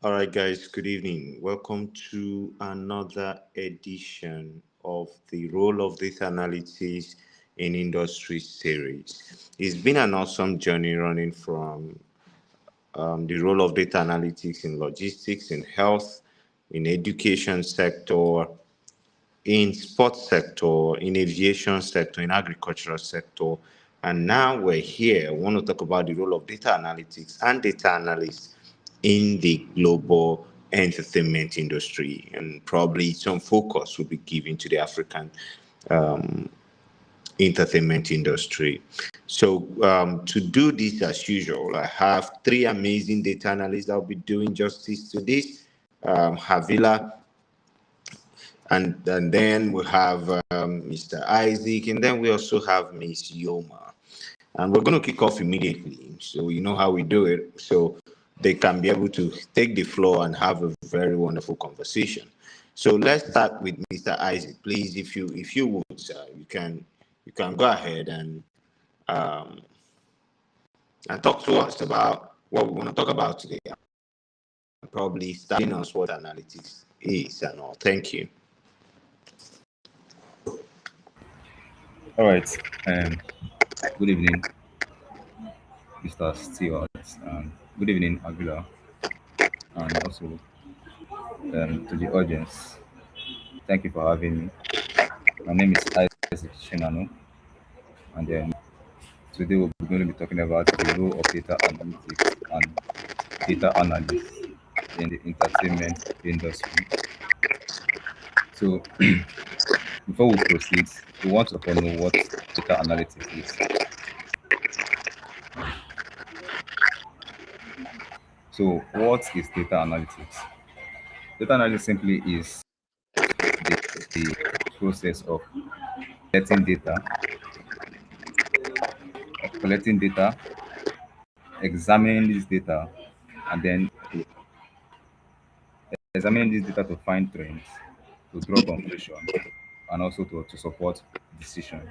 All right, guys, good evening. Welcome to another edition of the Role of Data Analytics in Industry series. It's been an awesome journey running from the role of data analytics in logistics, in health, in education sector, in sports sector, in aviation sector, in agricultural sector. And now we're here. I want to talk about the role of data analytics and data analysts in the global entertainment industry. And probably some focus will be given to the African entertainment industry. So, to do this as usual, I have three amazing data analysts that will be doing justice to this. Havila, and then we have Mr. Isaac, and then we also have Miss Yoma. And we're going to kick off immediately. So you know how we do it. So they can be able to take the floor and have a very wonderful conversation. So let's start with Mr. Isaac, please. If you would, sir, you can go ahead um, and talk to us about what we want to talk about today. Probably starting us what analytics is and all. Thank you. All right. Um, Good evening, Mr. Stewart. Good evening, Avila, and also to the audience. Thank you for having me. My name is Isaac Shinano, and then today we're going to be talking about the role of data analytics and data analysts in the entertainment industry. So, before we proceed, we want to know what data analytics is. So, what is data analytics? Data analytics simply is the process of collecting data, examining this data, and then examining this data to find trends, to draw conclusion, and also to support decision.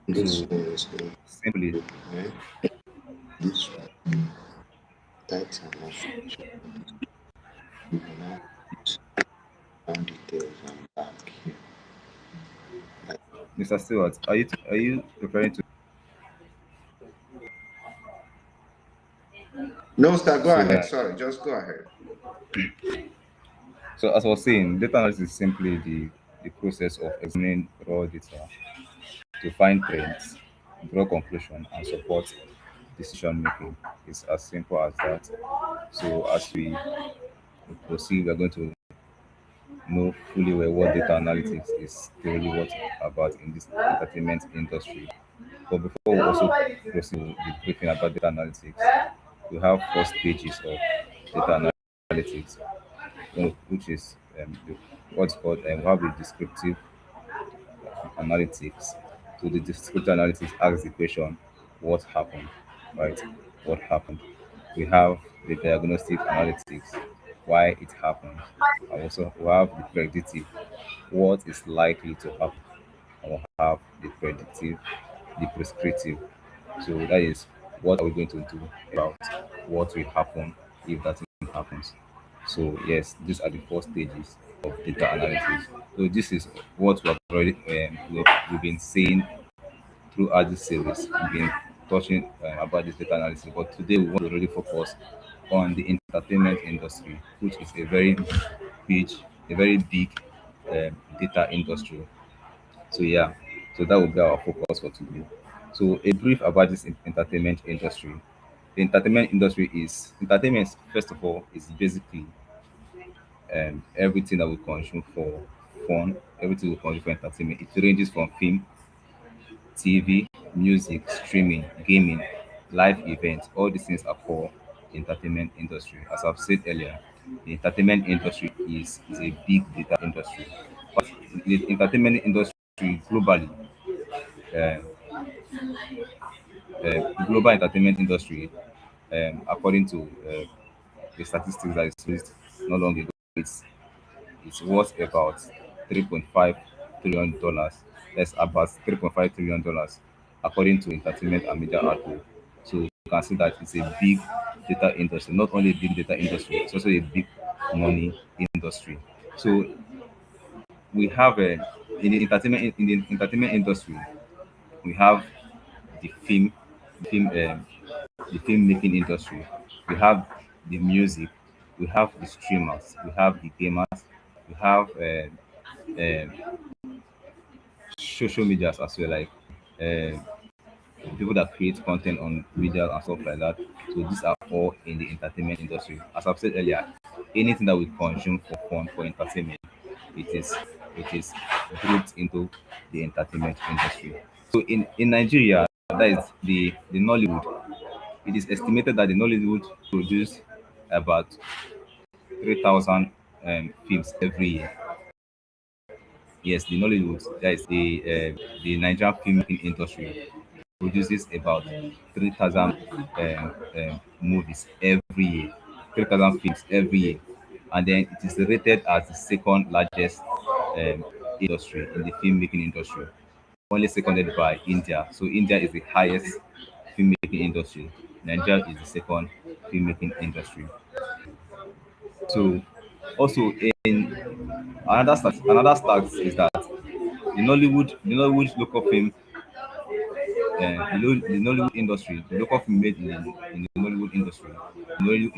This So one is good. simply, This one, that's enough. You can now find details and back here. Mr. Stewart, are you referring to? No, sir, go So ahead. Sorry, just go ahead. so as I was saying, data analysis is simply the process of examining raw data to find trends, draw conclusion, and support decision making. It's as simple as that. So as we proceed, we're going to know fully well what data analytics is really what about in this entertainment industry. But before we also proceed with the briefing about data analytics, we have four stages of data analytics, which is what's called, we have the descriptive analytics. So the descriptive analytics asks the question, what happened, right? What happened? We have the diagnostic analytics, why it happened. And also we have the predictive, what is likely to happen. And we have the predictive, the prescriptive. So that is what are we going to do about what will happen if that thing happens. So yes, these are the four stages of data analysis. So this is what we have already we've been saying throughout this series. We've been touching about this data analysis, but today we want to really focus on the entertainment industry, which is big, a very big data industry. So yeah, so that will be our focus for today. So a brief about this entertainment industry. The entertainment industry is entertainment. First of all, is basically everything that we consume for fun, everything we consume for entertainment. It ranges from film, TV, music, streaming, gaming, live events. All these things are for the entertainment industry. As I've said earlier, the entertainment industry is a big data industry. But the entertainment industry globally, uh, global entertainment industry, according to the statistics that is released not long ago, it's worth about $3.5 trillion. That's about $3.5 trillion, according to Entertainment and Media Outlook. So you can see that it's a big data industry. Not only a big data industry, it's also a big money industry. So we have in the entertainment industry, we have the film, the film making industry. We have the music. We have the streamers. We have the gamers. We have social medias as well, like uh, people that create content on videos and stuff like that. So these are all in the entertainment industry. As I've said earlier, anything that we consume for fun, for entertainment, it is it is grouped into the entertainment industry. So in Nigeria, that is the Nollywood. It is estimated that the Nollywood produce about 3,000 films every year. Yes, the Nollywood, that is the Nigerian filmmaking industry, produces about 3,000 movies every year, 3,000 films every year. And then it is rated as the second largest industry in the filmmaking industry, only seconded by India. So India is the highest filmmaking industry. Nigeria is the second filmmaking industry. So also in another stat is that the Nollywood local film, the Nollywood industry, the local film made in the Nollywood industry, in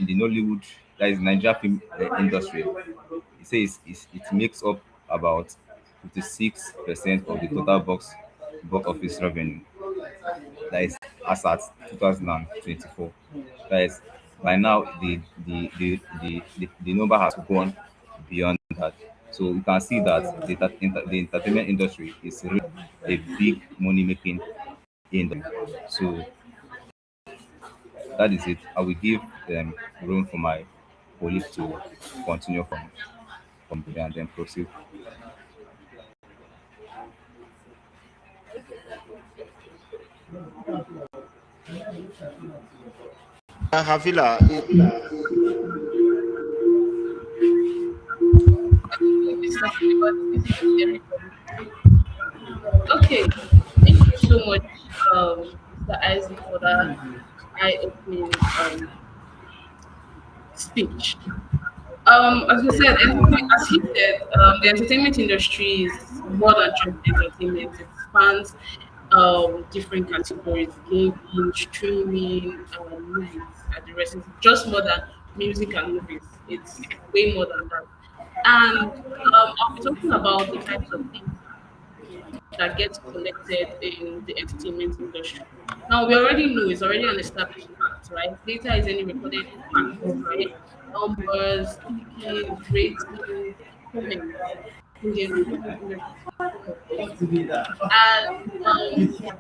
the Nollywood, that is Nigeria film industry, it says it makes up about 56% of the total box office revenue. That is as at 2024. That is by now the number has gone beyond that. So you can see that the entertainment industry is really a big money making industry. So that is it. I will give room for my colleague to continue from there and then proceed. Havila, Mr. Philip, this is very okay. Thank you so much, Mr. Isaac, for that eye-opening speech. As you said, as he said, the entertainment industry is more than just entertainment. It spans different categories: gaming, streaming, movies, and the rest. It's just more than music and movies. It's way more than that. And I'll be talking about the types of things that gets collected in the entertainment industry. Now we already know it's already an established fact, right? Data is any recorded fact, right? Numbers, clicking, ratings, comments in the entertainment industry. And we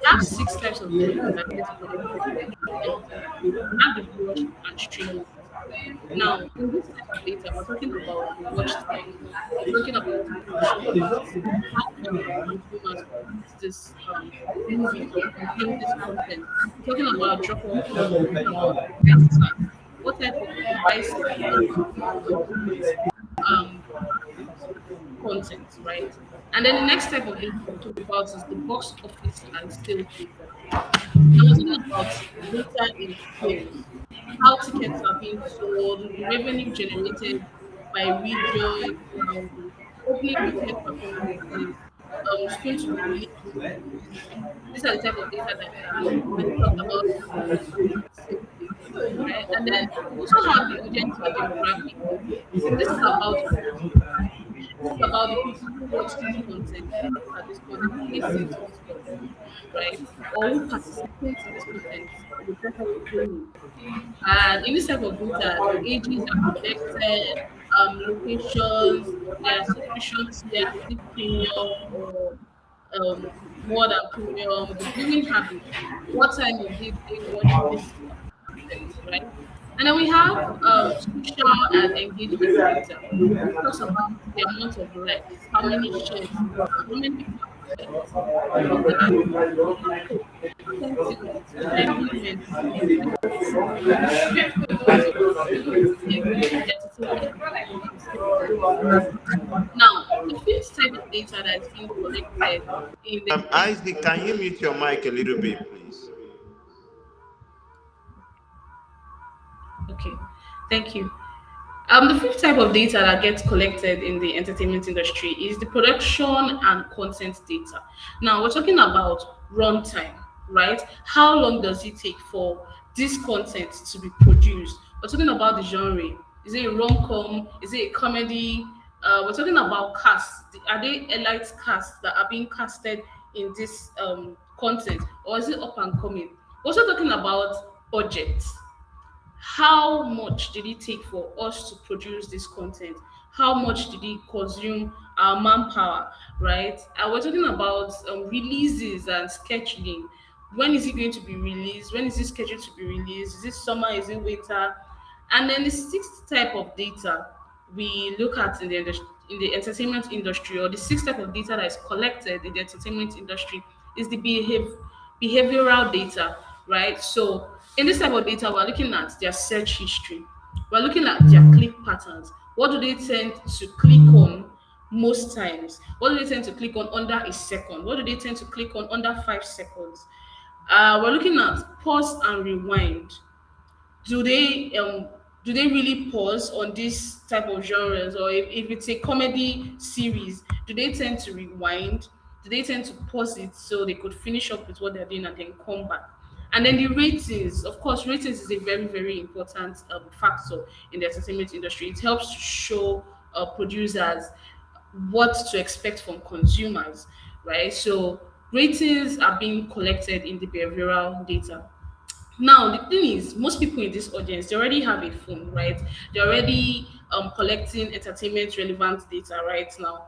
have six types of data that gets collected in the entertainment industry. We have the watch and streaming. Now, in this type of data, we're talking about the watch time. We're talking about the viewership, how consumers use this movie or consume this content. We're talking about drop off, we're talking about device time. What type of device consume um, content, right? And then the next type of data we'll talk about is the box office and sales data. I was talking about data in sales, how tickets are being sold, the revenue generated by region, opening weekend performances, soon to be released movies. These are the type of data that we have when we talk about sales data, right? And then we also have the audience or demographic. This is about this is about the people who watch this content at this point, who listen to this content, right? Or who participate in this content in the process of training. And in this type of data, the ages are collected, locations, their subscription tier, is it premium or more than premium, the viewing habit, what time of day they watch this content, right? And then we have social and engagement data. This talks about the amount of likes, how many shares, how many people have liked, the sentiment, sentiment, right? Now, the fifth type of data that is being collected in the Isaac, can you mute your mic a little bit, please? Okay, thank you. The fifth type of data that gets collected in the entertainment industry is the production and content data. Now, we're talking about runtime, right? How long does it take for this content to be produced? We're talking about the genre. Is it a rom-com? Is it a comedy? We're talking about cast. Are they elite casts that are being casted in this content, or is it up and coming? We're also talking about budget. How much did it take for us to produce this content? How much did it consume our manpower, right? And we're talking about releases and scheduling. When is it going to be released? When is it scheduled to be released? Is it summer? Is it winter? And then the sixth type of data we look at in in the entertainment industry, or the sixth type of data that is collected in the entertainment industry, is the behavioral data, right? So in this type of data, we're looking at their search history, we're looking at their click patterns. What do they tend to click on most times? What do they tend to click on under a second? What do they tend to click on under 5 seconds? We're looking at pause and rewind. Do they really pause on this type of genres, or if it's a comedy series, do they tend to rewind? Do they tend to pause it so they could finish up with what they're doing and then come back? And then the ratings, of course, ratings is a very, very important factor in the entertainment industry. It helps to show producers what to expect from consumers, right? So ratings are being collected in the behavioral data. Now, the thing is, most people in this audience, they already have a phone, right? They're already collecting entertainment relevant data right now.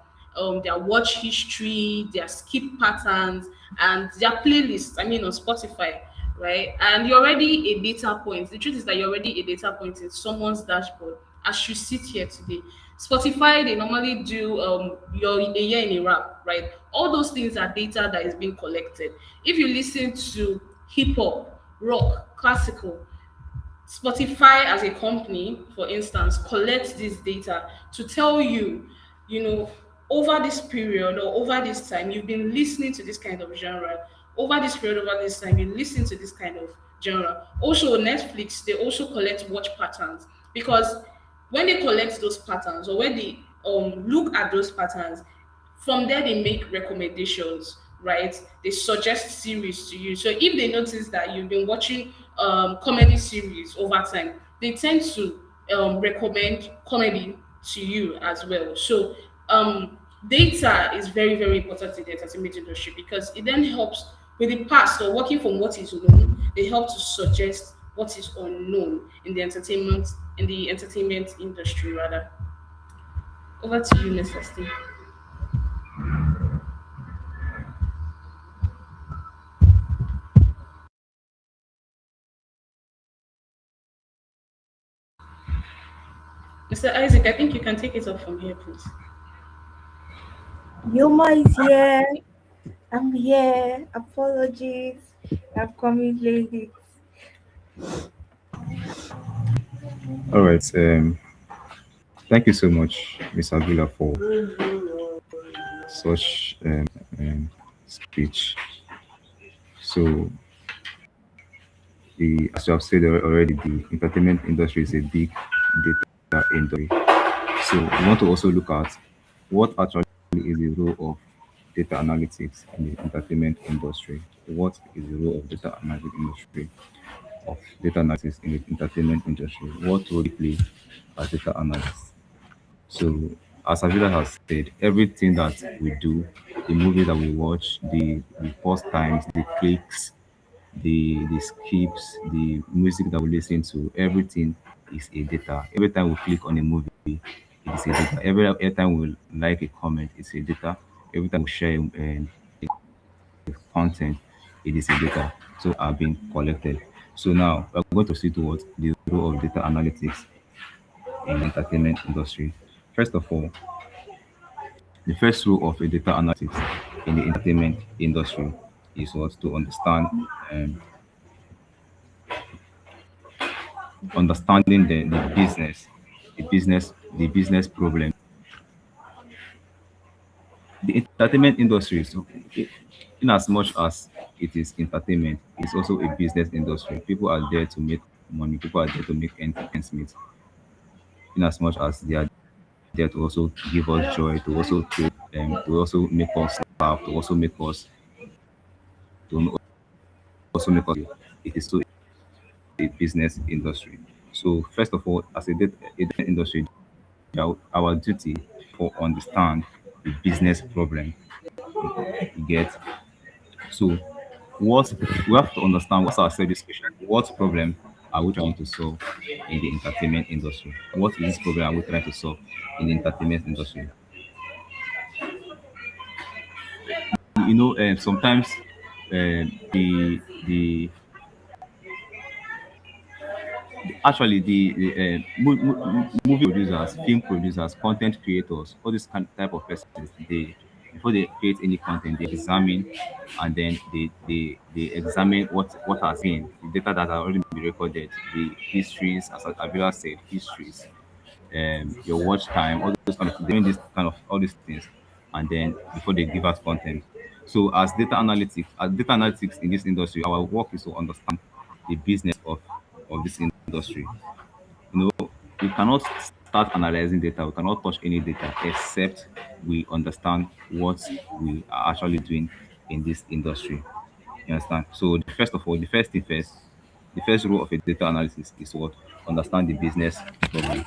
Their watch history, their skip patterns, and their playlists, I mean, on Spotify, right? And you're already a data point. The truth is that you're already a data point in someone's dashboard as you sit here today. Spotify, they normally do your a year in a wrap, right? All those things are data that is being collected. If you listen to hip hop, rock, classical, Spotify as a company, for instance, collects this data to tell you, you know, over this period or over this time, you've been listening to this kind of genre. Over this period, over this time, you listen to this kind of genre. Also, Netflix, they also collect watch patterns, because when they collect those patterns, or when they look at those patterns, from there they make recommendations, right? They suggest series to you. So if they notice that you've been watching comedy series over time, they tend to recommend comedy to you as well. So data is very, very important in the entertainment industry, because it then helps with the past, or working from what is known, they help to suggest what is unknown in the entertainment industry rather. Over to you, Mr. Steve. Mr. Isaac, I think you can take it up from here, please. Yoma is here. I'm here. Apologies. I'm coming late. All right. Thank you so much, Miss Avila, for such speech. So, as you have said already, the entertainment industry is a big data industry. So, we want to also look at what actually is the role of data analytics in the entertainment industry. What is the role of data analytics industry of data analysis in the entertainment industry? What role do they play as data analysts? So, as Avila has said, everything that we do, the movies that we watch, the pause times, the clicks, the skips, the music that we listen to, everything is a data. Every time we click on a movie, it is a data. Every time we like a comment, it's a data. Every time we share content, it is a data. So are being collected. So now we're going to see towards the role of data analytics in the entertainment industry. First of all, the first rule of a data analytics in the entertainment industry is what to understand understanding the business problem. The entertainment industry, so in as much as it is entertainment, it's also a business industry. People are there to make money. People are there to make ends meet. In as much as they are there to also give us joy, to also to also make us laugh, to also make us to also make us. It is still a business industry. So first of all, as a data industry, our duty for understand the business problem. You get. So what we have to understand, what's our service question? What problem are we trying to solve in the entertainment industry? What is this problem are we trying to solve in the entertainment industry? Sometimes the actually the movie producers, film producers, content creators, all these kind type of persons, they before they create any content, they examine, and then they examine what has been the data that has already been recorded, the histories, as Avila said, histories, your watch time, all those kind of doing this kind of all these things, and then before they give out content. So as data analytics in this industry, our work is to understand the business of this industry. You know, we cannot start analyzing data. We cannot touch any data except we understand what we are actually doing in this industry. You understand? So first of all, the first rule of a data analysis is what understand the business problem.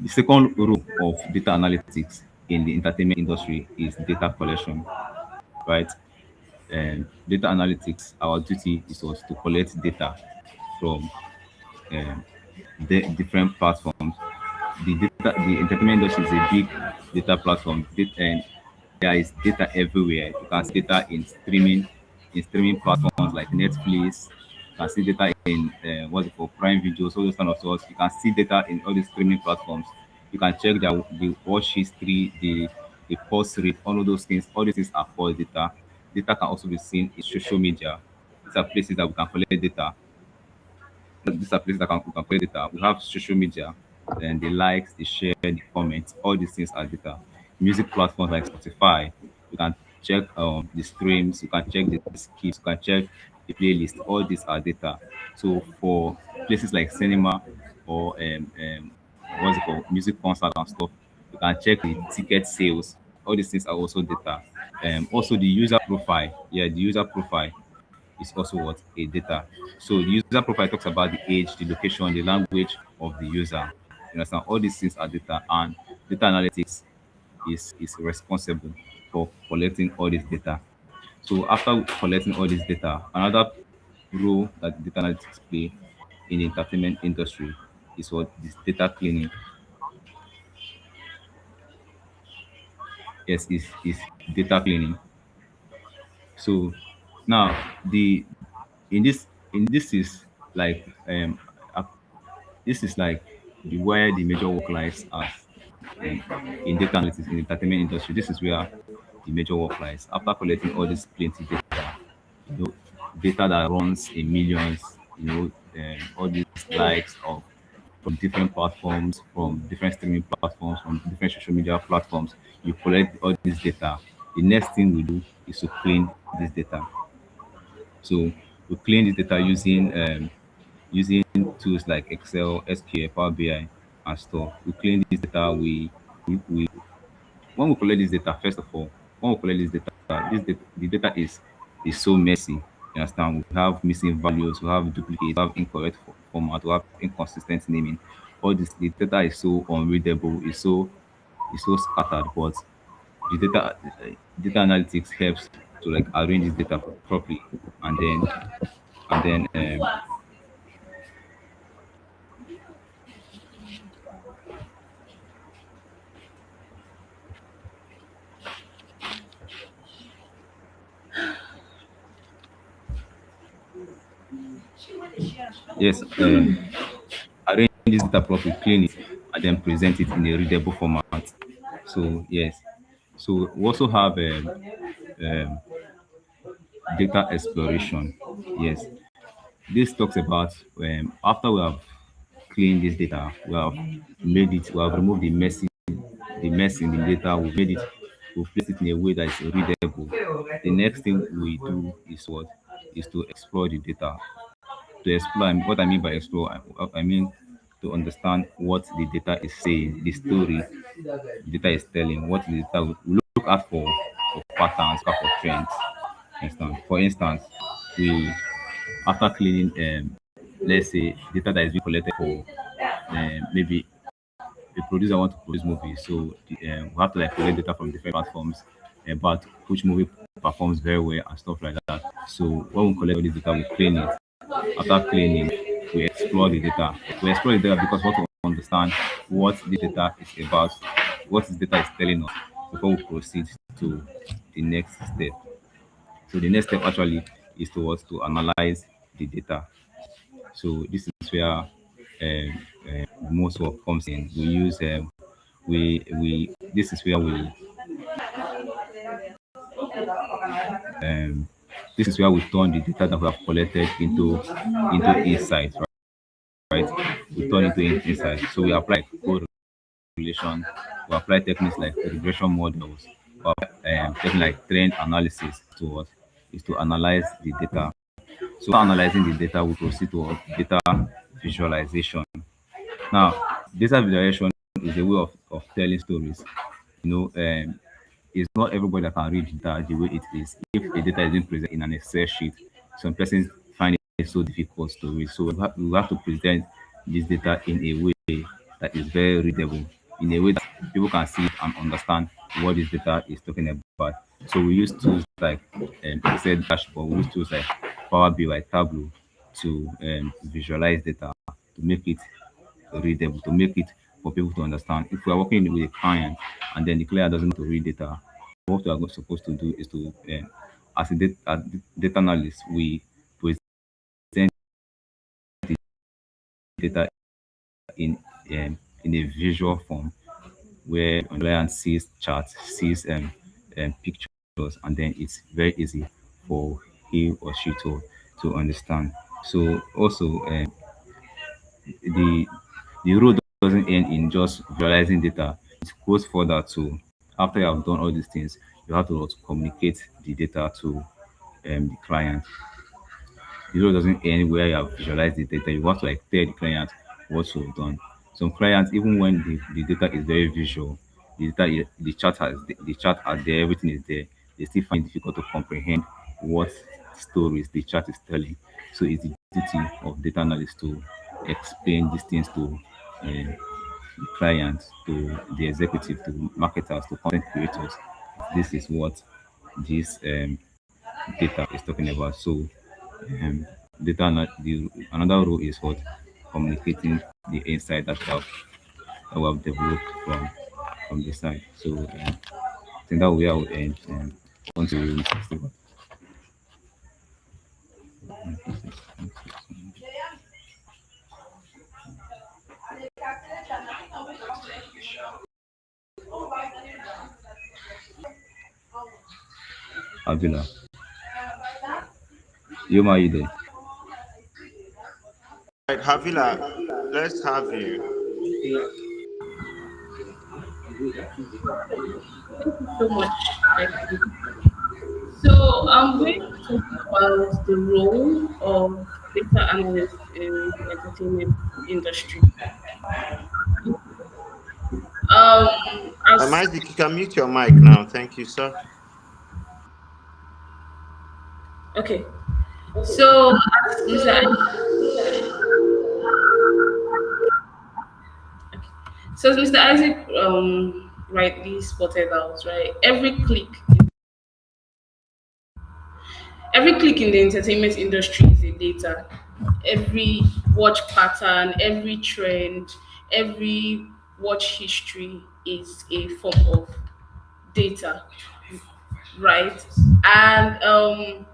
The second rule of data analytics in the entertainment industry is data collection, right? And data analytics, our duty is was to collect data from um, the different platforms. The entertainment industry is a big data platform, and there is data everywhere. You can see data in streaming platforms like Netflix. You can see data in what's it called, Prime Videos, all those kind of stuff. You can see data in all these streaming platforms. You can check the watch history, the pulse rate, all of those things. All these things are called data. Data can also be seen in social media. These are places that we can collect data. These are places that we can collect data. We have social media, and the likes, the share, the comments, all these things are data. Music platforms like Spotify, you can check the streams, you can check the skips, you can check the playlist. All these are data. So for places like cinema or what's it called, music concert and stuff, you can check the ticket sales. All these things are also data. Also the user profile. Yeah, the user profile is also what a data. So the user profile talks about the age, the location, the language of the user. You understand? All these things are data, and data analytics is responsible for collecting all this data. So after collecting all this data, another role that data analytics play in the entertainment industry is what this data cleaning. Yes, is data cleaning. So now the in this is like this is like where the major work lies are in data analytics in the entertainment industry. This is where the major work lies. After collecting all this plenty data, you know, data that runs in millions, all these likes of from different platforms, from different streaming platforms, from different social media platforms, you collect all this data. The next thing we do is to clean this data. So we clean this data using tools like Excel, SQL, Power BI, and stuff. We clean this data. We when we collect this data, first of all, when we collect the data is so messy. You understand? We have missing values, we have duplicates, we have incorrect format, we have inconsistent naming. All this the data is so unreadable, is so scattered, but the data analytics helps to like arrange this data properly, and then yes, arrange this data properly, clean it, and then present it in a readable format. So yes, so we also have um, data exploration. Yes, this talks about after we have cleaned this data, we have removed the mess in the data, we made it, we place it in a way that is readable. The next thing we do is what is to explore the data. To explore, what I mean by explore, I mean to understand what the data is saying, the story the data is telling, what the data will look out for patterns, look out for trends. For instance, we after cleaning, let's say data that is being collected for maybe a producer want to produce movies, so we have to like collect data from different platforms about which movie performs very well and stuff like that. So when we collect all this data, we clean it. After cleaning, we explore the data. We explore the data because we want to understand what the data is about, what this data is telling us before we proceed to the next step. So the next step actually is towards to analyze the data. So this is where most work comes in. We use we this is where we um, this is where we turn the data that we have collected into insights, right? We turn into insights. So we apply correlation, we apply techniques like regression models, we apply techniques like trend analysis to what is to analyze the data. So after analyzing the data, we proceed to what? Data visualization. Now, data visualization is a way of telling stories. You know, it's not everybody that can read data the way it is. If the data is being presented in an Excel sheet, some persons find it so difficult to read. So we have to present this data in a way that is very readable, in a way that people can see it and understand what this data is talking about. So we use tools like Excel dashboard, we use tools like Power BI, Tableau to visualize data, to make it readable, to make it for people to understand. If we are working with a client and then the client doesn't know to read data, what we are supposed to do is to, as data analyst, we present data in in a visual form where the client sees charts, sees pictures, and then it's very easy for he or she to understand. So also the the role doesn't end in just visualizing data. It goes further to after you have done all these things, you have to also communicate the data to the client. The role doesn't end where you have visualized the data. You have to like tell the client what you've done. Some clients, even when the data is very visual, the chart are there, everything is there, they still find it difficult to comprehend what stories the chart is telling. So it's the duty of data analysts to explain these things to the clients, to the executive, to marketers, to content creators. This is what this data is talking about. So another role is what communicating the insight that we have developed from the side. So I think that we will end. On to you, Mr. Stewart. Avila, are you there? Right, Havila, let's have you. So much. Actually. So I'm going to talk about the role of data analysts in the entertainment industry. As Isaac, you can mute your mic now. Thank you, sir. okay, so as Mr. Isaac rightly spotted out, right? Every click in the entertainment industry is a data. Every watch pattern, every trend, every watch history is a form of data, right? And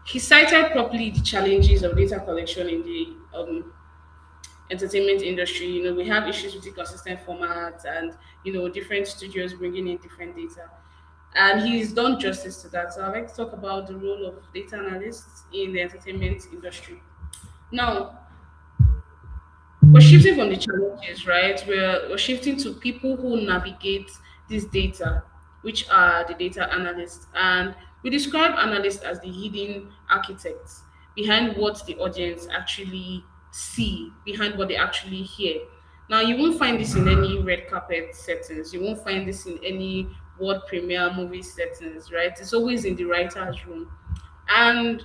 he cited properly the challenges of data collection in the entertainment industry. We have issues with inconsistent formats and different studios bringing in different data. And he's done justice to that. So I'd like to talk about the role of data analysts in the entertainment industry. Now, we're shifting from the challenges, right? We're shifting to people who navigate this data, which are the data analysts. And We describe analysts as the hidden architects behind what the audience actually see, behind what they actually hear. Now, you won't find this in any red carpet settings. You won't find this in any world premiere movie settings, right? It's always in the writer's room. And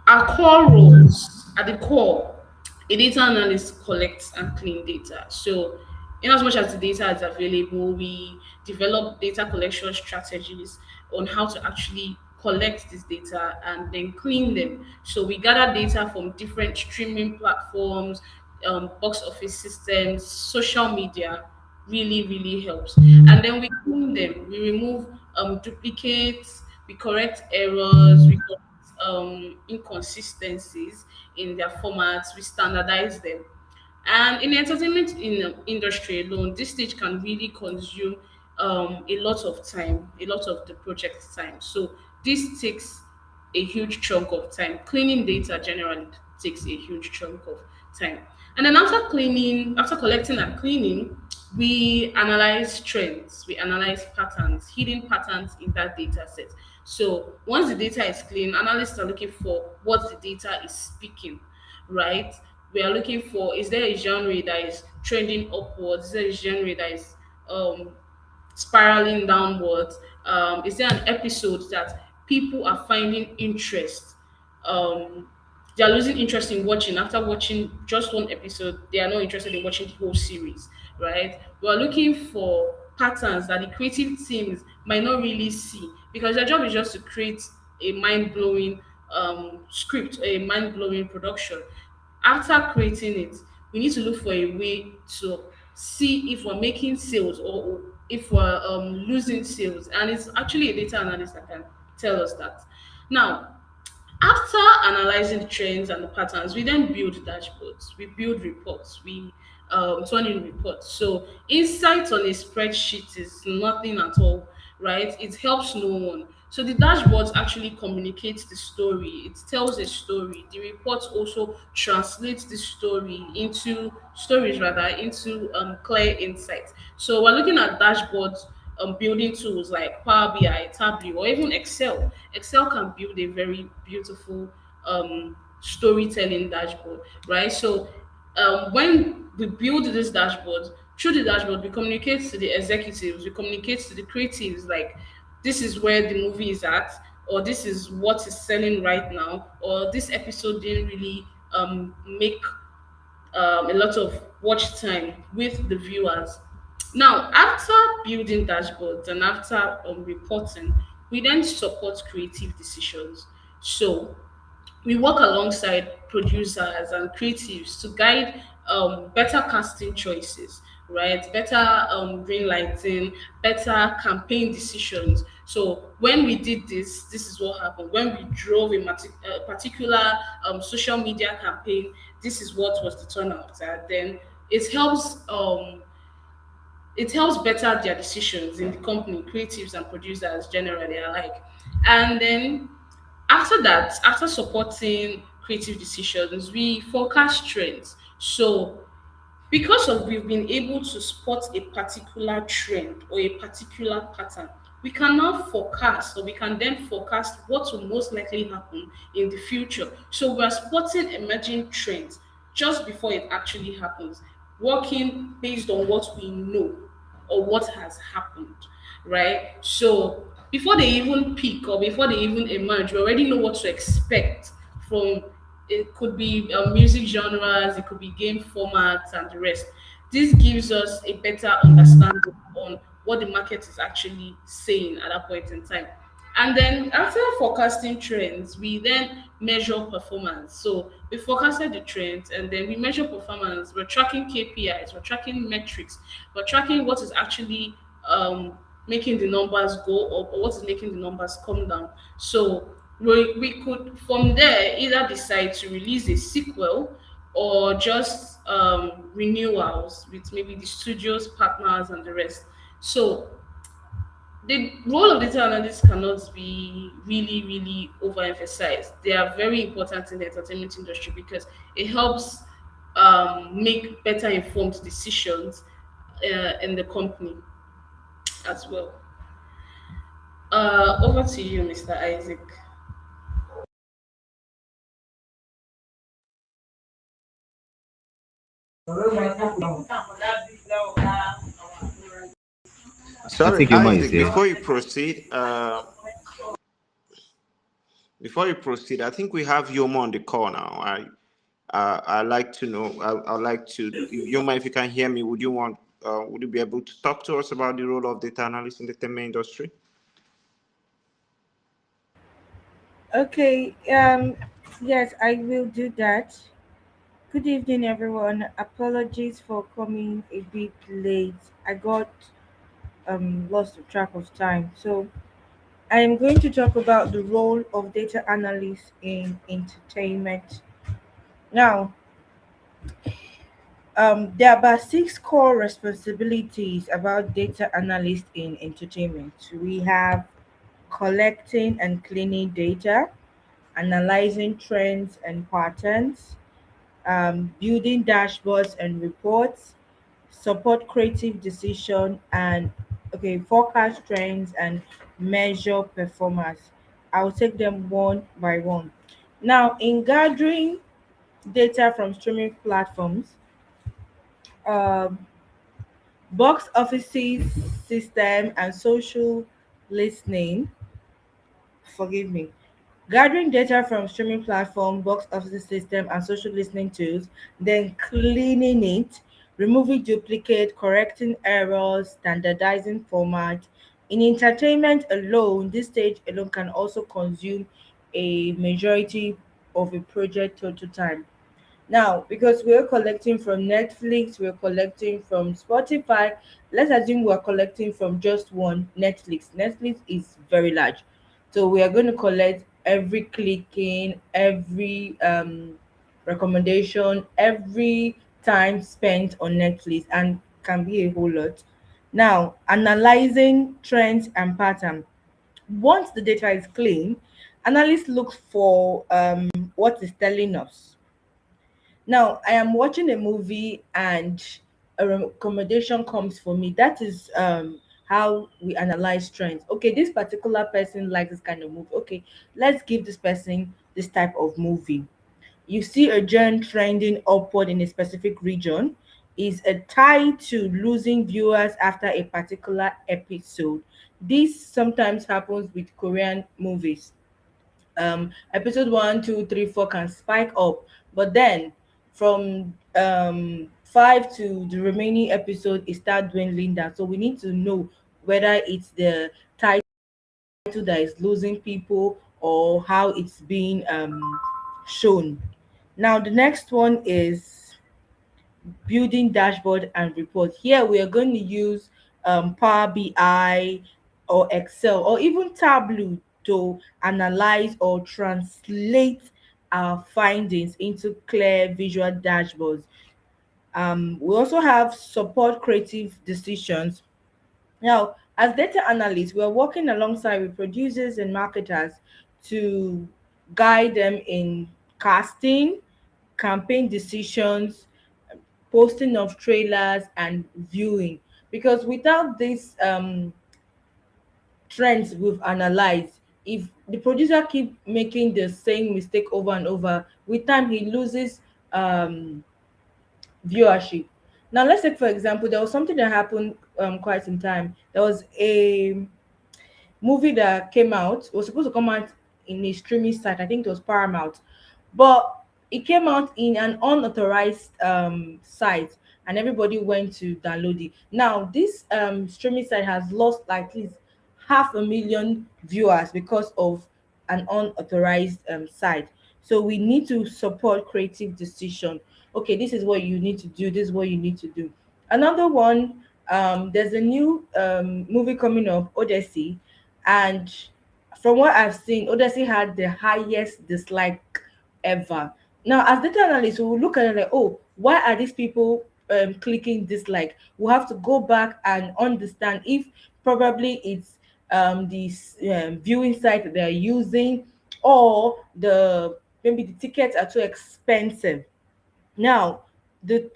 our core roles at the core, a data analyst collects and clean data. So, in as much as the data is available, we develop data collection strategies on how to actually collect this data and then clean them. So, we gather data from different streaming platforms, box office systems, social media. Really, really helps. And then we clean them. We remove duplicates. We correct errors. We correct inconsistencies in their formats. We standardize them. And in the entertainment industry alone, this stage can really consume a lot of time, a lot of the project time. So this takes a huge chunk of time. Cleaning data generally takes a huge chunk of time. And then after cleaning, after collecting and cleaning, we analyze trends, we analyze patterns, hidden patterns in that data set. So once the data is clean, analysts are looking for what the data is speaking, right? We are looking for, is there a genre that is trending upwards? Is there a genre that is um, spiraling downwards? Is there an episode that people are finding interest? Um, they are losing interest in watching after watching just one episode. They are not interested in watching the whole series, right? We are looking for patterns that the creative teams might not really see because their job is just to create a mind blowing script, a mind blowing production. After creating it, we need to look for a way to see if we're making sales or if we're losing sales. And it's actually a data analyst that can tell us that. Now, after analyzing the trends and the patterns, we then build dashboards, we build reports, we turn in reports. So insight on a spreadsheet is nothing at all, right? It helps no one. So the dashboards actually communicates the story. It tells a story. The report also translates the story into stories rather into clear insights. So we're looking at dashboards building tools like Power BI, Tableau, or even Excel. Excel can build a very beautiful storytelling dashboard, right? So when we build this dashboard, through the dashboard, we communicate to the executives, we communicate to the creatives, like this is where the movie is at, or this is what is selling right now, or this episode didn't really make a lot of watch time with the viewers. Now, after building dashboards and after reporting, we then support creative decisions. So, we work alongside producers and creatives to guide better casting choices, right? Better green lighting, better campaign decisions. So when we did this, this is what happened. When we drove a particular social media campaign, this is what was the turnout. And then it helps it helps better their decisions in the company, creatives and producers generally alike. And then after that, after supporting creative decisions, we forecast trends. So because of we've been able to spot a particular trend or a particular pattern, we can now forecast or we can then forecast what will most likely happen in the future. So we're spotting emerging trends just before it actually happens, working based on what we know or what has happened, right? So before they even peak or before they even emerge, we already know what to expect from it could be music genres, it could be game formats, and the rest. This gives us a better understanding on what the market is actually saying at that point in time. And then after forecasting trends, we then measure performance. So we forecasted the trends and then we measure performance. We're tracking KPIs, we're tracking metrics, we're tracking what is actually making the numbers go up or what is making the numbers come down. So we could from there either decide to release a sequel or just renewals with maybe the studios, partners, and the rest. So the role of data analysts cannot be really, really overemphasized. They are very important in the entertainment industry because it helps make better informed decisions in the company as well. Over to you, Mr. Isaac. I Sorry, think your mind is Isaac. here. Before you proceed, I think we have Yoma on the call now. I like to know. I like to. Yoma, if you can hear me, would you want? Would you be able to talk to us about the role of data analysts in the tech industry? Okay, yes, I will do that. Good evening, everyone. Apologies for coming a bit late. I got lost track of time. So, I am going to talk about the role of data analysts in entertainment. Now, there are about six core responsibilities about data analysts in entertainment. We have collecting and cleaning data, analyzing trends and patterns, building dashboards and reports, support creative decision, and okay, forecast trends and measure performance. I'll take them one by one. Now, in gathering data from streaming platforms, um, box offices system and social listening, forgive me, gathering data from streaming platform, box office system, and social listening tools, then cleaning it, removing duplicate, correcting errors, standardizing format. In entertainment alone, this stage alone can also consume a majority of a project total time. Now, because we're collecting from Netflix, we're collecting from Spotify, let's assume we're collecting from just one Netflix. Netflix is very large. So we are going to collect every clicking, every recommendation, every time spent on Netflix, and can be a whole lot. Now, analyzing trends and patterns. Once the data is clean, analysts look for what is telling us. Now, I am watching a movie and a recommendation comes for me. That is how we analyze trends. Okay, this particular person likes this kind of movie. Okay, let's give this person this type of movie. You see a gen trending upward in a specific region is a tie to losing viewers after a particular episode. This sometimes happens with Korean movies. Episode 1, 2, 3, 4 can spike up, but then from 5 to the remaining episode it start dwindling down. So we need to know whether it's the title that is losing people or how it's being shown. Now the next one is building dashboard and report. Here we are going to use Power BI or Excel or even Tableau to analyze or translate our findings into clear visual dashboards. We also have support creative decisions. Now, as data analysts, we are working alongside with producers and marketers to guide them in casting, campaign decisions, posting of trailers and viewing, because without these trends we've analyzed, if the producer keep making the same mistake over and over, with time he loses um viewership. Now let's take for example, there was something that happened quite some time. There was a movie that came out. It was supposed to come out in a streaming site. I think it was Paramount, but it came out in an unauthorized site, and everybody went to download it. Now this streaming site has lost like at least 500,000 viewers because of an unauthorized site. So we need to support creative decision. Okay, this is what you need to do. This is what you need to do. Another one, there's a new movie coming up, Odyssey, and from what I've seen, Odyssey had the highest dislike ever. Now, as data analysts, we will look at it like, oh, why are these people clicking dislike? We have to go back and understand if probably it's this viewing site that they're using, or the maybe the tickets are too expensive. Now, the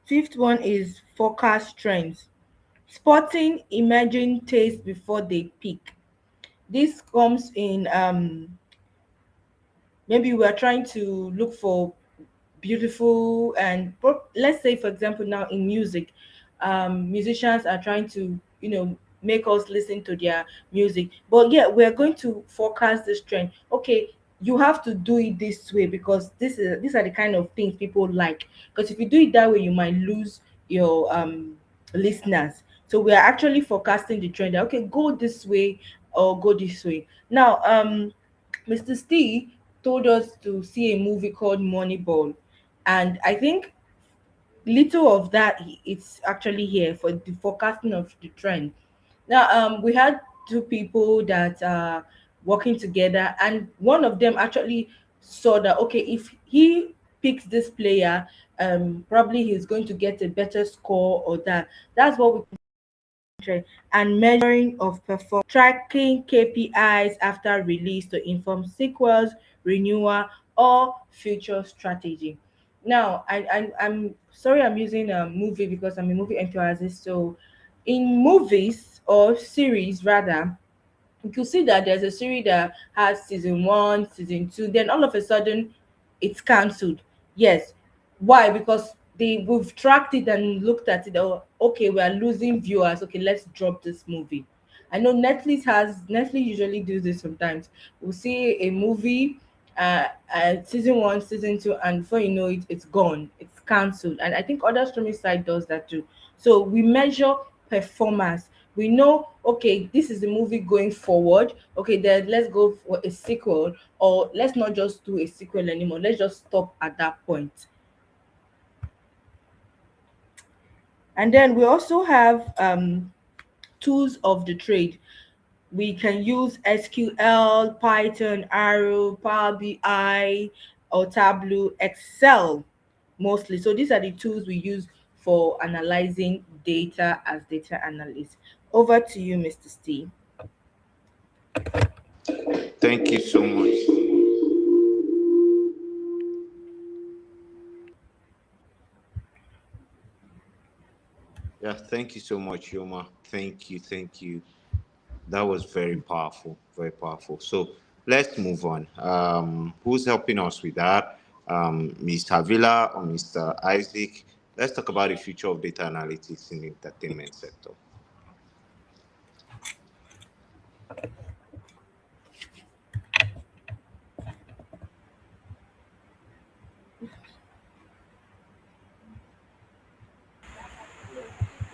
fifth one is forecast trends, spotting emerging tastes before they peak. This comes in maybe we are trying to look for beautiful and let's say for example now in music, musicians are trying to make us listen to their music, but yeah, we're going to forecast this trend. Okay, you have to do it this way because these are the kind of things people like, because if you do it that way you might lose your listeners. So we are actually forecasting the trend that, okay, go this way or go this way. Now Mr. Steve told us to see a movie called Moneyball, and I think little of that it's actually here for the forecasting of the trend. Now we had two people that are working together, and one of them actually saw that, okay, if he picks this player, probably he's going to get a better score, or that's what we trend. And measuring of performance, tracking KPIs after release to inform sequels, renewal, or future strategy. Now, I'm sorry I'm using a movie because I'm a movie enthusiast. So, in movies or series rather, you could see that there's a series that has season one, season two, then all of a sudden it's cancelled. Yes. Why? Because we've tracked it and looked at it. Oh, okay, we are losing viewers. Okay, let's drop this movie. I know Netflix usually do this sometimes. We'll see a movie, season one, season two, and before you know it, it's gone. It's cancelled. And I think other streaming site does that too. So we measure performance. We know, okay, this is the movie going forward. Okay, then let's go for a sequel, or let's not just do a sequel anymore. Let's just stop at that point. And then we also have tools of the trade. We can use SQL, Python, Arrow, Power BI, or Tableau, Excel mostly. So these are the tools we use for analyzing data as data analysts. Over to you, Mr. Steve. Thank you so much. Yeah, thank you so much, Yoma. Thank you. That was very powerful, very powerful. So let's move on. Who's helping us with that? Mr. Avila or Mr. Isaac? Let's talk about the future of data analytics in the entertainment sector.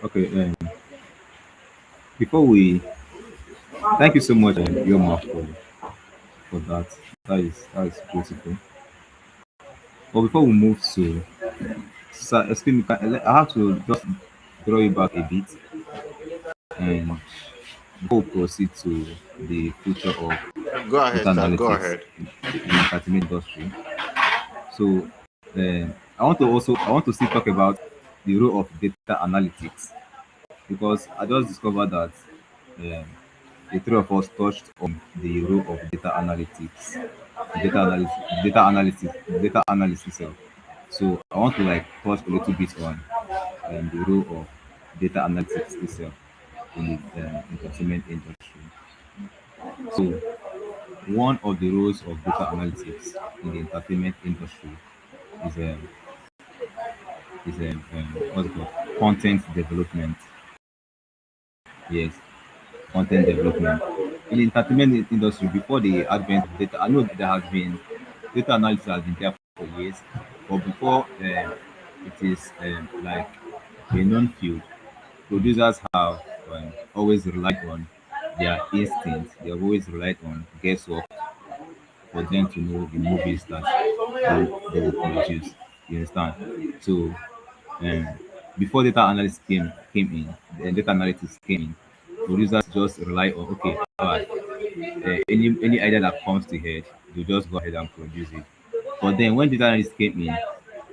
Okay, before we thank you so much, Yoma, for that. That is beautiful. But before we move to, excuse me, I have to just draw you back a bit and before we proceed to the future of Go data ahead, sir. Go analytics ahead. in the entertainment industry. So, I want to still talk about the role of data analytics because I just discovered that um, the three of us touched on the role of data analysis itself. So I want to like touch a little bit on the role of data analytics itself in the entertainment industry. So one of the roles of data analytics in the entertainment industry is what's it called? Content development. Yes, content development. In the entertainment industry, before the advent of data, I know there has been data analysis has been there for years, but before it is like a known field, producers have always relied on their instinct. They have always relied on guesswork for them to know the movies that they will produce. You understand? So um, before data analysis came in, the data analytics came in, producers just rely on okay, all right, any idea that comes to head, you just go ahead and produce it. But then when data analytics came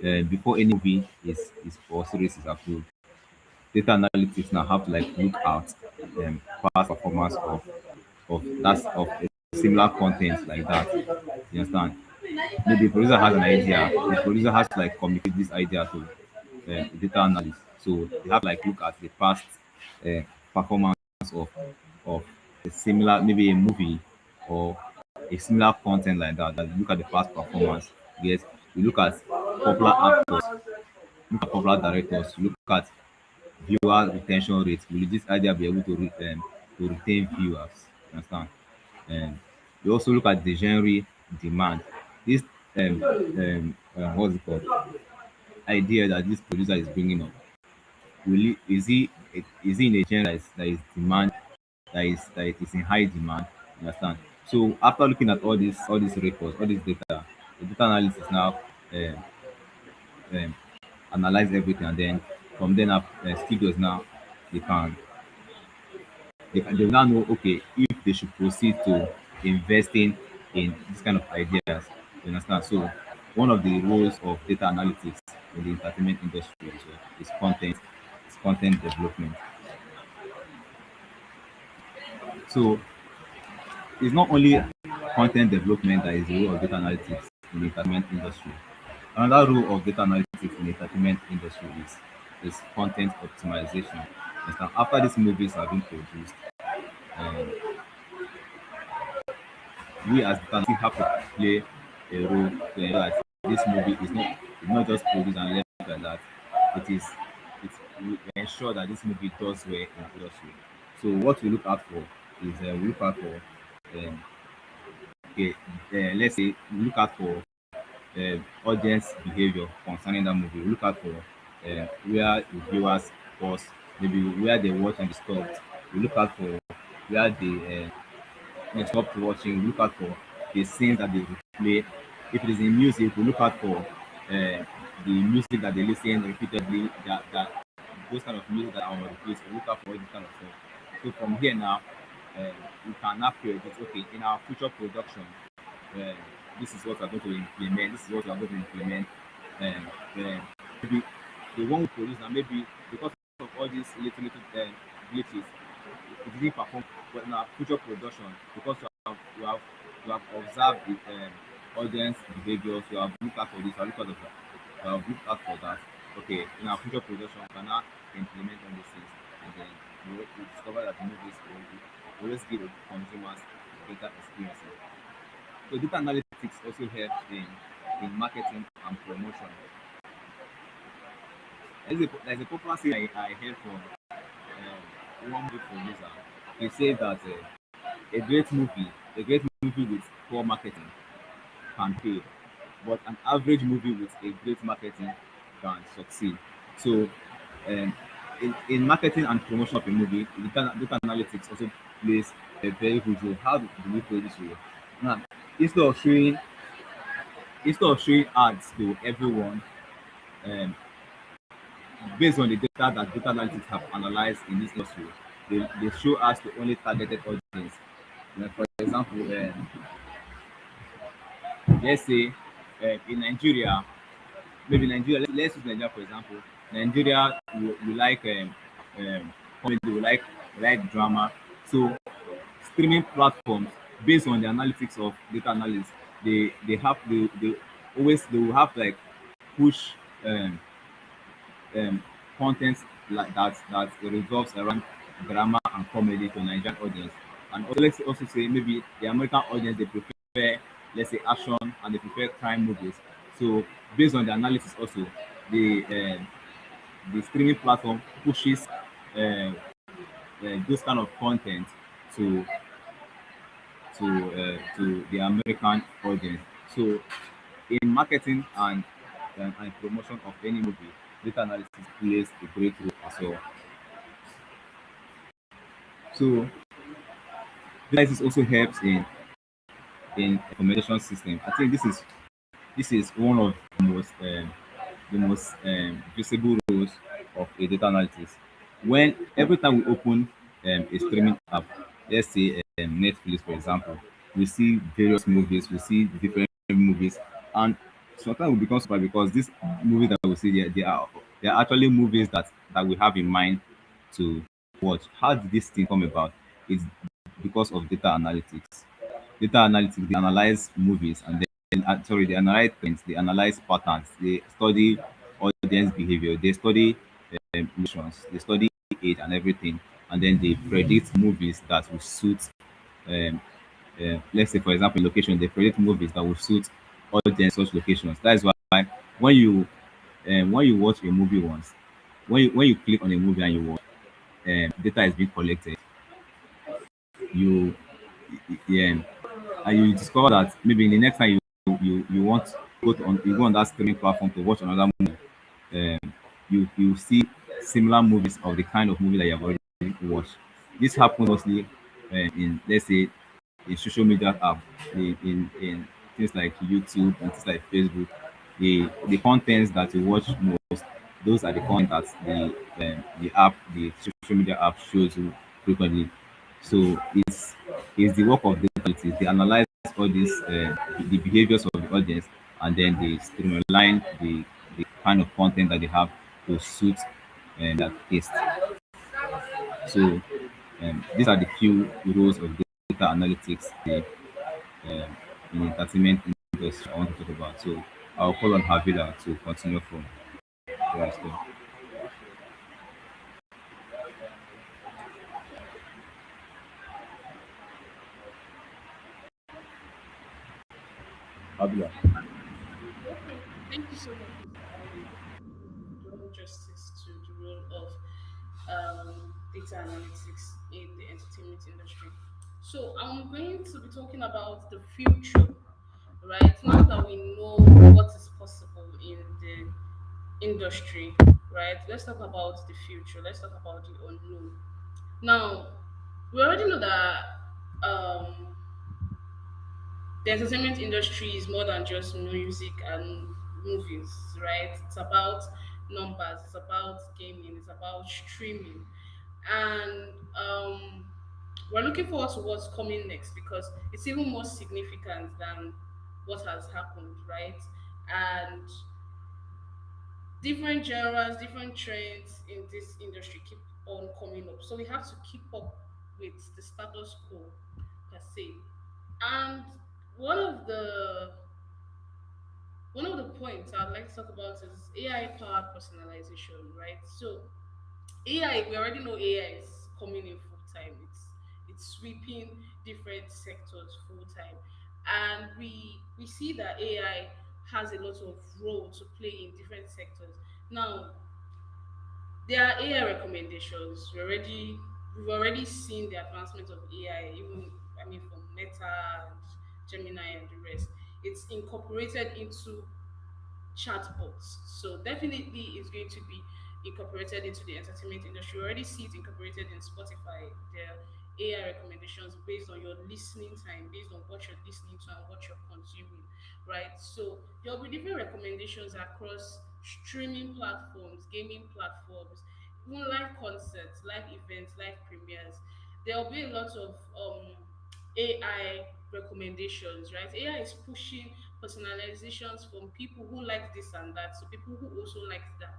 in, before any movie is or series is approved, data analytics now have to like look out past performance of that's of a similar content like that. You understand? Maybe the producer has an idea, the producer has to like communicate this idea to the data analyst. So they have to like look at the past uh, performance of of a similar, maybe a movie or a similar content like that, that you look at the past performance, yes, you look at popular actors, look at popular directors, you look at viewer retention rate. Will this idea be able to retain viewers? You understand? And we also look at the genre demand. This what's it called? Idea that this producer is bringing up. Is he in a genre that is demand that it is in high demand? You understand? So after looking at all these records, all this data, the data analysis now um, um, analyze everything, and then from then up, studios now they can they will now know, okay, if they should proceed to investing in this kind of ideas. You understand? So one of the roles of data analytics in the entertainment industry is content development. So it's not only content development that is the role of data analytics in the entertainment industry. Another role of data analytics in the entertainment industry is content optimization. Understand? After these movies have been produced, um, we as the country have to play a role to ensure that this movie is not just produced and left like that. It is we ensure that this movie does well in the industry. So what we look out for is we look out for um, okay, let's say we look out for audience behavior concerning that movie. We look out for where the viewers pause, maybe where they watch and they stopped. We look out for where they stopped watching. We look out for the scenes that they replay. If it is in music, we look out for the music that they listen repeatedly. That those kind of music that are on repeat. We look out for all this kind of stuff. So from here now, we can now create it. Okay, in our future production, uh, this is what we're going to implement. This is what we're going to implement. Maybe the one we produce now, maybe because of all these little glitches, it didn't perform. But in our future production, because we have observed the audience behaviors, we have looked at for this, we have looked at that, we have looked at for that. Okay, in our future production, we can now implement on these things, and then we discover that the movies will always give the consumers better experiences. So data analytics also helps in marketing and promotion. There's a popular saying I heard from one big producer. He said that a great movie with poor marketing can fail, but an average movie with a great marketing can succeed. So, um, in marketing and promotion of a movie, data analytics also plays a very huge role. How do we play this role? Now, instead of showing instead of showing ads to everyone, um, based on the data that data analytics have analyzed in this industry, they show us to only targeted audience. Like for example, let's say in Nigeria, maybe Nigeria, let's use Nigeria for example. Nigeria, we like comedy, we like drama. So streaming platforms, based on the analytics of data analysts, they will have like push um, um, content like that revolves around drama and comedy to Nigerian audience. And also, let's also say maybe the American audience they prefer, let's say, action and they prefer crime movies. So based on the analysis also, the uh, the streaming platform pushes those kind of content to to the American audience. So in marketing and promotion of any movie, data analysis plays a great role as well. So this also helps in recommendation system. I think this is one of the most visible roles of a data analytics. When every time we open a streaming app, let's say Netflix, for example, we see various movies, we see different movies, and sometimes we become surprised because these movies that we see, they are actually movies that we have in mind to watch. How did this thing come about? It's because of data analytics. Data analytics, they analyze movies and then sorry, they analyze trends, they analyze patterns, they study audience behavior, they study emotions, they study age and everything. and then they predict movies that will suit um, let's say for example location, they predict movies that will suit audience such locations. That is why when you watch a movie once, when you click on a movie and you watch, data is being collected. You yeah, and you discover that maybe the next time you want to you go on that streaming platform to watch another movie, you see similar movies of the kind of movie that you have already watched. This happens mostly in, let's say, in social media app, in things like YouTube and things like Facebook. The contents that you watch most, those are the content that the social media app shows you frequently. So it's the work of data analytics. They analyze all these the behaviors of the audience, and then they streamline the kind of content that they have to suit that taste. So these are the few roles of data analytics um, in entertainment industry I want to talk about. So I'll call on Havila to continue from where I stop. Havila. Okay, thank you so much for doing justice to the role of data analytics in the entertainment industry. So I'm going to be talking about the future, right? Now that we know what is possible in the industry, right? Let's talk about the future. Let's talk about the unknown. Now, we already know that um, the entertainment industry is more than just music and movies, right? It's about numbers, it's about gaming, it's about streaming. And we're looking forward to what's coming next because it's even more significant than what has happened, right? And different genres, different trends in this industry keep on coming up. So we have to keep up with the status quo per se. And one of the one of the points I'd like to talk about is AI powered personalization, right? So AI, we already know AI is coming in full time. It's sweeping different sectors full time, and we see that AI has a lot of role to play in different sectors. Now, there are AI recommendations. We've already seen the advancement of AI, even I mean from Meta and Gemini and the rest. It's incorporated into chatbots. So definitely it's going to be incorporated into the entertainment industry. We already see it incorporated in Spotify. The AI recommendations based on your listening time, based on what you're listening to and what you're consuming, right? So there'll be different recommendations across streaming platforms, gaming platforms, even live concerts, live events, live premieres. There'll be a lot of AI recommendations, right? AI is pushing personalizations from people who like this and that to people who also like that,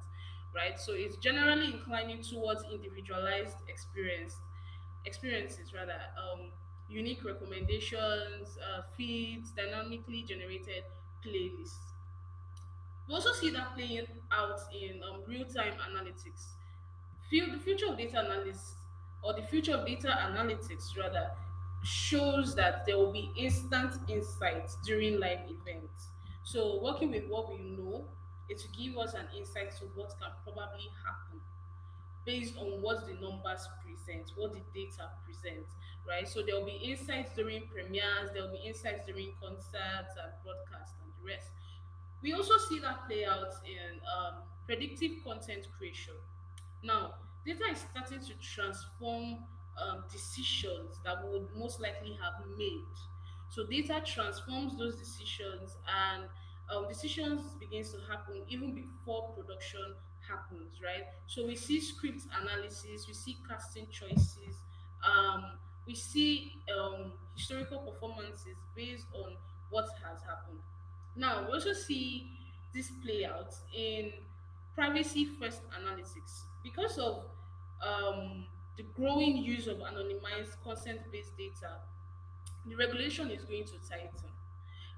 right? So it's generally inclining towards individualized experiences rather, unique recommendations, feeds, dynamically generated playlists. We also see that playing out in real-time analytics. The future of data analysis, or the future of data analytics rather, shows that there will be instant insights during live events. So working with what we know, it will give us an insight to what can probably happen based on what the numbers present, what the data present, right? So there will be insights during premieres, there will be insights during concerts and broadcasts and the rest. We also see that play out in predictive content creation. Now, data is starting to transform decisions that we would most likely have made. So data transforms those decisions, and decisions begins to happen even before production happens, right? So we see script analysis, we see casting choices, we see historical performances based on what has happened. Now, we also see this play out in privacy first analytics because of the growing use of anonymized consent based data. The regulation is going to tighten,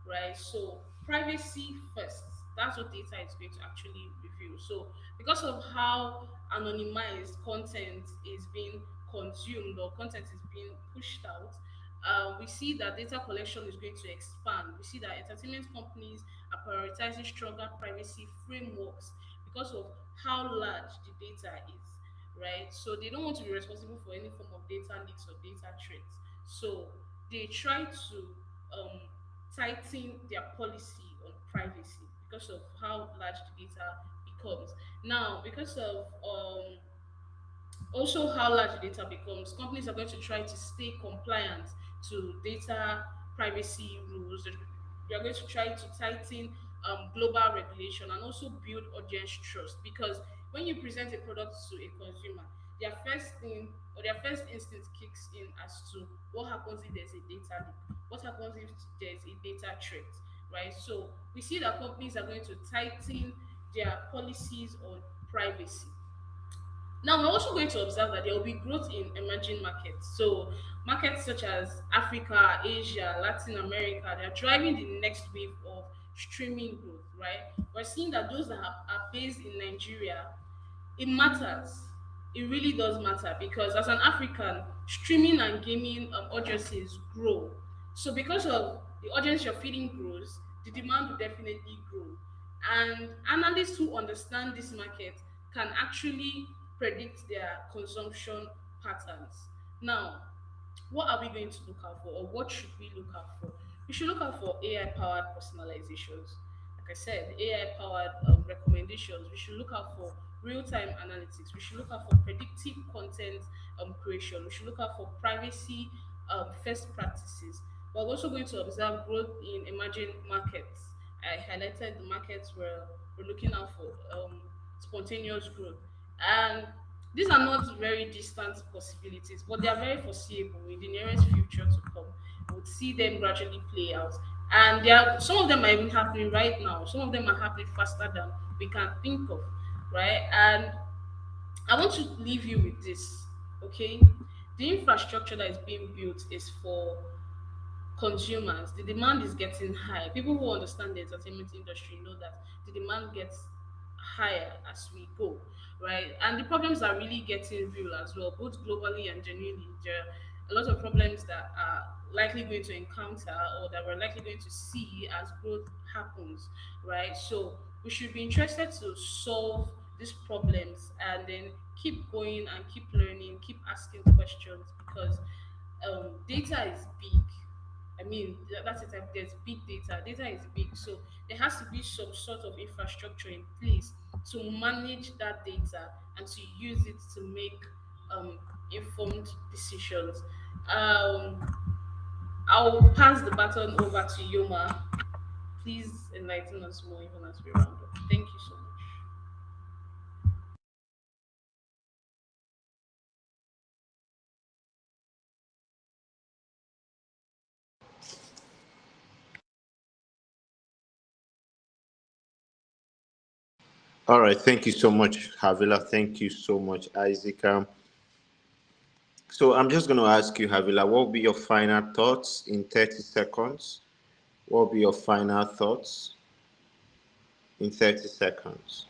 right? So privacy first, that's what data is going to actually reveal. So because of how anonymized content is being consumed or content is being pushed out, we see that data collection is going to expand. We see that entertainment companies are prioritizing stronger privacy frameworks because of how large the data is, right? So they don't want to be responsible for any form of data leaks or data threats. So they try to um, tighten their policy on privacy because of how large the data becomes. Now, because of also how large the data becomes, companies are going to try to stay compliant to data privacy rules. They are going to try to tighten global regulation and also build audience trust, because when you present a product to a consumer, their first thing or their first instinct kicks in as to what happens if there's a data leak, what happens if there's a data threat, right? So we see that companies are going to tighten their policies on privacy. Now, we're also going to observe that there will be growth in emerging markets. So, markets such as Africa, Asia, Latin America, they are driving the next wave of streaming growth, right? We're seeing that those that are based in Nigeria, it matters. It really does matter, because as an African, streaming and gaming audiences grow. So because of the audience you're feeding grows, the demand will definitely grow. And analysts who understand this market can actually predict their consumption patterns. Now, what are we going to look out for, or what should we look out for? We should look out for AI powered personalizations. Like I said, AI powered recommendations. We should look out for real time analytics. We should look out for predictive content creation. We should look out for privacy first practices. We're also going to observe growth in emerging markets. I highlighted the markets where we're looking out for spontaneous growth. And these are not very distant possibilities, but they are very foreseeable in the nearest future to come. We would see them gradually play out. And there are, some of them are even happening right now. Some of them are happening faster than we can think of, right? And I want to leave you with this, okay? The infrastructure that is being built is for consumers. The demand is getting high. People who understand the entertainment industry know that the demand gets higher as we go, right? And the problems are really getting real as well, both globally and genuinely. There are a lot of problems that are likely going to encounter, or that we're likely going to see as growth happens, right? So we should be interested to solve these problems and then keep going and keep learning, keep asking questions, because data is big. I mean, that's it. There's big data. Data is big, so there has to be some sort of infrastructure in place to manage that data and to use it to make informed decisions. Um, I'll pass the baton over to Yoma. Please enlighten us more, even as we round up. Thank you so much. All right, thank you so much, Havila. Thank you so much, Isaac. So I'm just going to ask you, Havila, what will be your final thoughts in 30 seconds? What will be your final thoughts in 30 seconds?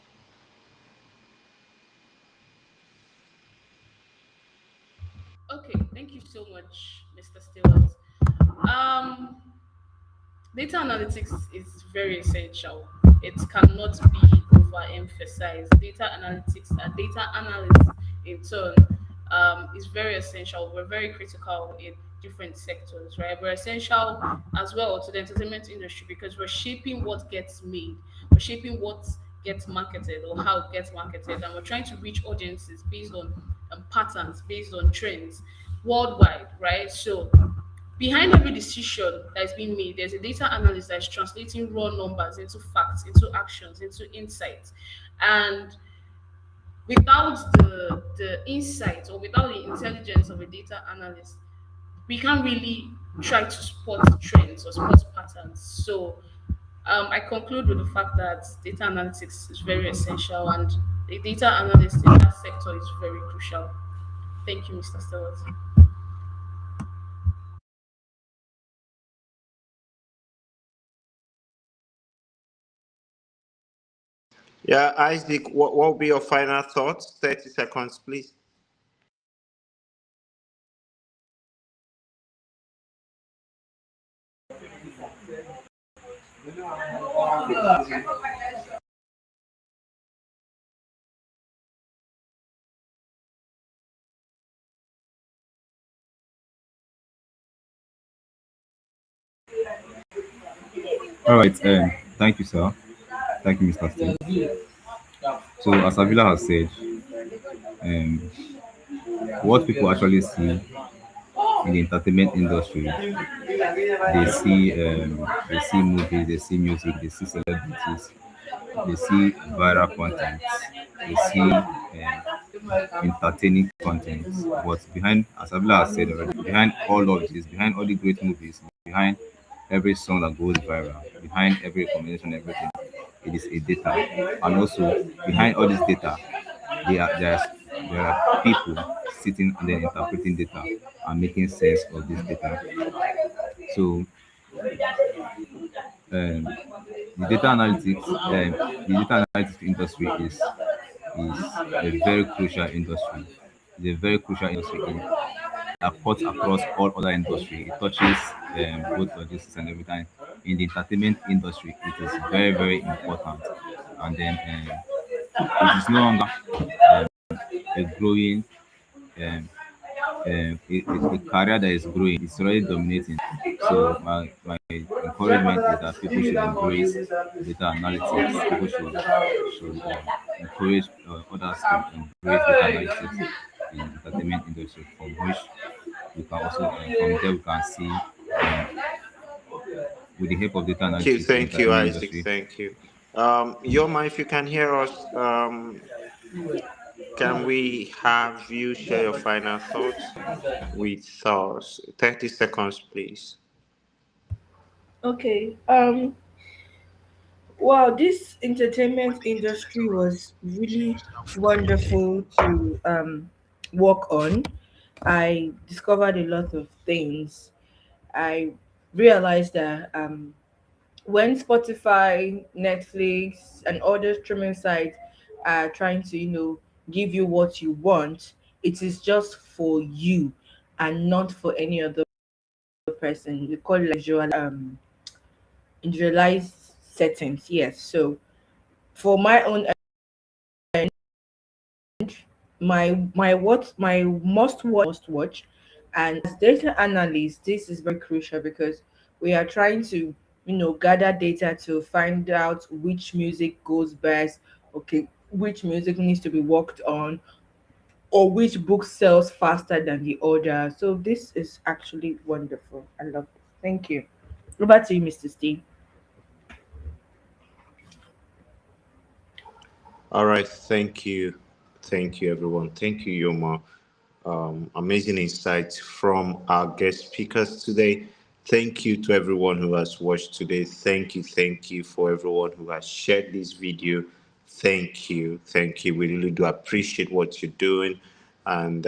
Okay, thank you so much, Mr. Stewart. Um, Data analytics is very essential. It cannot be overemphasized. Data analytics and data analysts in turn is very essential. We're very critical in different sectors, right? We're essential as well to the entertainment industry because we're shaping what gets made. We're shaping what gets marketed or how it gets marketed, and we're trying to reach audiences based on patterns, based on trends worldwide, right? So behind every decision that is being made, there's a data analyst that is translating raw numbers into facts, into actions, into insights. And without the insight or without the intelligence of a data analyst, we can't really try to spot trends or spot patterns. So I conclude with the fact that data analytics is very essential, and the data analyst in that sector is very crucial. Thank you, Mr. Stewart. Yeah, Isaac, what will be your final thoughts? 30 seconds, please. All right. Thank you, sir. Thank you, Mr. Steve. So, as Avila has said, um, what people actually see in the entertainment industry, they see movies, they see music, they see celebrities, they see viral content, they see entertaining content. But behind, as Avila has said already, behind all of this, behind all the great movies, behind every song that goes viral, behind every recommendation, everything, it is a data. And also behind all this data, there are people sitting and then interpreting data and making sense of this data. So the data analytics, industry is a very crucial industry. It's a very crucial industry that cuts across all other industry. It touches both logistics and everything. In the entertainment industry, it is very, very important. And then it is no longer a growing, um, a career that is growing. It's already dominating. So my encouragement is that people should embrace data analytics. People should encourage others to embrace data analytics in entertainment industry, from which we can also from there we can see with the help of data analytics in Thank you, entertainment Isaac. industry. Thank you. Yoma, if you can hear us, can we have you share your final thoughts with us? 30 seconds, please. Okay. Wow, this entertainment industry was really wonderful to work on. I discovered a lot of things. I realized that when Spotify, Netflix, and other streaming sites are trying to, give you what you want, it is just for you and not for any other person. We call it like individualized settings. Yes. So for my own my must watch, and as data analyst, this is very crucial because we are trying to gather data to find out which music goes best, okay, which music needs to be worked on, or which book sells faster than the other. So this is actually wonderful. I love it. Thank you. Over to you, Mr. Steve. All right. Thank you. Thank you, everyone. Thank you, Yoma. Amazing insights from our guest speakers today. Thank you to everyone who has watched today. Thank you for everyone who has shared this video. Thank you. We really do appreciate what you're doing. And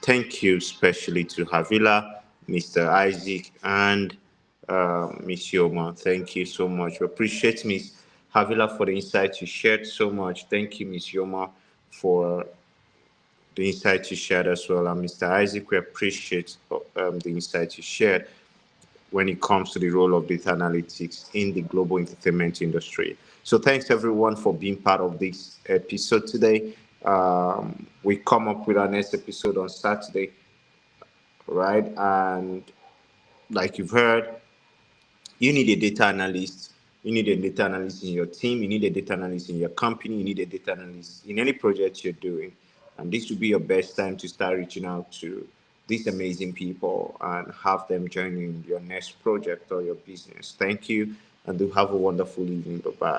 thank you especially to Havila, Mr. Isaac, and Miss Yoma. Thank you so much. We appreciate Miss Havila for the insights you shared so much. Thank you, Miss Yoma, for the insights you shared as well. And Mr. Isaac, we appreciate the insights you shared when it comes to the role of data analytics in the global entertainment industry. So thanks everyone for being part of this episode today. We come up with our next episode on Saturday, right? And like you've heard, you need a data analyst. You need a data analyst in your team. You need a data analyst in your company. You need a data analyst in any project you're doing. And this would be your best time to start reaching out to these amazing people and have them join you in your next project or your business. Thank you, and do have a wonderful evening. Bye bye.